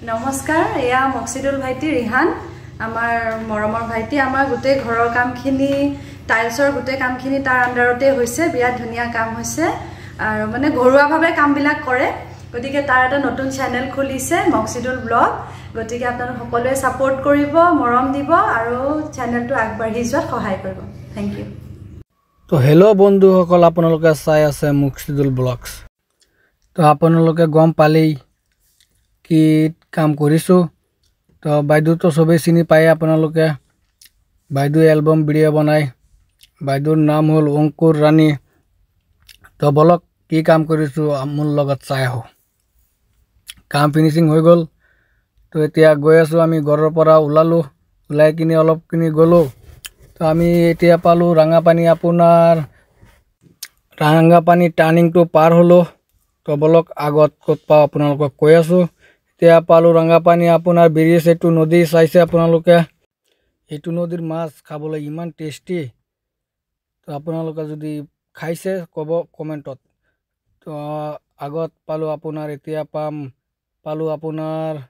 নমস্কাৰ এয়া মক্সিদুল ভাইটি ৰিহান আমাৰ মৰমৰ ভাইটি আমাৰ গোটে ঘৰৰ কামখিনি টাইলছৰ গোটে কামখিনি তাৰ আন্ডাৰতে হৈছে বিৰাট ধুনিয়া কাম হৈছে আৰু মানে ঘৰুৱাভাৱে কামবিলাক কৰে গতিকে তাৰ এটা নতুন চেনেল খুলিছে মক্সিদুল ব্লগ গতিকে আপোনালোক সকলোৱে সাপোৰ্ট কৰিব মৰম দিব আৰু চেনেলটো আগবাঢ়ি যোৱাত সহায় কৰিব থ্যাংক ইউ তো হেল্ল' বন্ধুসকল আপোনালোকে চাই আছে মক্সিদুল ব্লগছ তো আপোনালোকে গম পালেই কি কাম কৰিছো তো বাইদু তো সবে চিনি পায় আপোনালোকে বাইদু এলবাম ভিডিও বনাই বাইদুৰ নাম হল অংকুৰ ৰাণী তো বলক কি কাম কৰিছো মোৰ লগত চাই আহো কাম ফিনিশিং হৈ গল তো এতিয়া গৈ আছো আমি ঘৰৰ পৰা ওলাই কিনি অলপ কিনি গলো তো আমি এতিয়া পালো ৰাঙাপানী আপোনাৰ ৰাঙাপানী টাৰ্নিংটো পাৰ হলো তো বলক আগত কত পাও আপোনালোকক কৈ আছো এতিয়া পালো ৰাঙাপানী আপোনাৰ ব্ৰিজ এটো নদী চাইছে আপোনালোকে এটো নদীৰ মাছ খাবলৈ ইমান টেষ্টি তো আপোনালোকে যদি খাইছে কব কমেন্টত তো আগত পালো আপোনাৰ এতিয়া পালো আপোনাৰ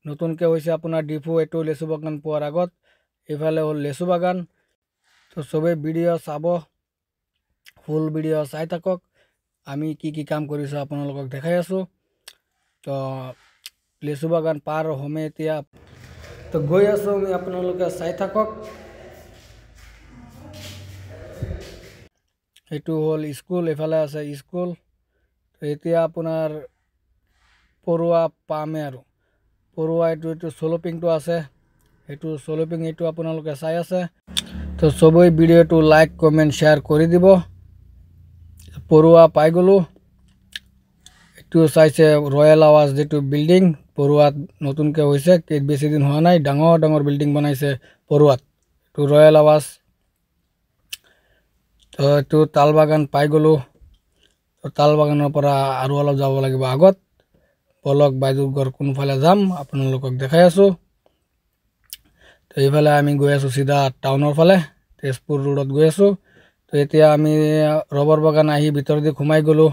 নতুনকে হৈছে আপোনাৰ ডিপু এটো লেচু বাগান পোৱাৰ আগত এফালে হল লেচু বাগান তো সবে ভিডিও চাব ফুল ভিডিও চাই থাকক আমি কি কাম কৰিছো আপোনালোকক দেখাই আছো তো লেচু বাগান পাৰ হমে এতিয়া তো গৈ আছো আমি আপোনালোকে চাই থাকক এটো হল স্কুল এফালে আছে স্কুল তো এতিয়া আপোনাৰ পৰুৱা পামে আৰু পৰুৱা এটো সোলপিংটো আছে এটো সোলপিং এটো আপোনালোকে চাই আছে তো সবই ভিডিওটো লাইক কমেন্ট শেয়ার কৰি দিব পৰুৱা পাই গলো এটো চাইছে ৰয়েল আৱাজ যেটো বিল্ডিং পৰুৱাত নতুনকে হৈছে বেছি দিন হোৱা নাই ডাঙৰ বিল্ডিং বনাইছে পৰুৱাত তো ৰয়েল আৱাজ তো এটো তালবাগান পাই গলো তো তালবাগানৰ পৰা আৰু অলপ যাব লাগিব আগত বলক বাইদুৰ ঘৰ কোনফালে যাম আপোনালোকক দেখাই আছো তো এইফালে আমি গৈ আছো সিধা টাউনৰ ফালে তেজপুৰ ৰোডত গৈ আছো তো এতিয়া আমি ৰবৰ বাগান আহি ভিতৰ দি ঘুমাই গলো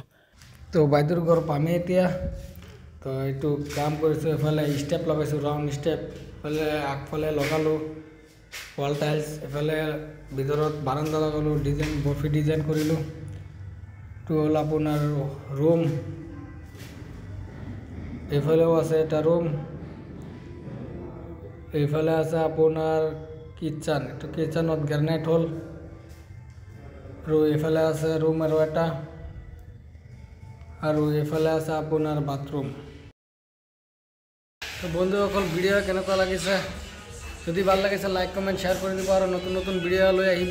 তো বাইদুৰ ঘৰ পামে এতিয়া তো এটো কাম কৰিছো এফালে স্টেপ লগাইছো ৰাউন্ড স্টেপ এফালে আগফালে লগালো ওয়াল টাইলস এফালে ভিতৰত বাৰান্দা লগালো ডিজাইন বফি ডিজাইন কৰিলো তো হল আপোনাৰ ৰুম এফালেও আছে এটা ৰুম এইফালে আছে আপোনাৰ কিচেন তো কিচেনত গ্ৰেনাইট হল আৰু এফালে আছে ৰুম আৰু এটা আৰু এফালে আছে আপোনাৰ বাথৰুম তো বন্ধুসকল ভিডিও কেনেকুৱা লাগিছে যদি ভাল লাগিছে লাইক কমেন্ট শেয়াৰ কৰি দিব আৰু নতুন ভিডিও লৈ আহিম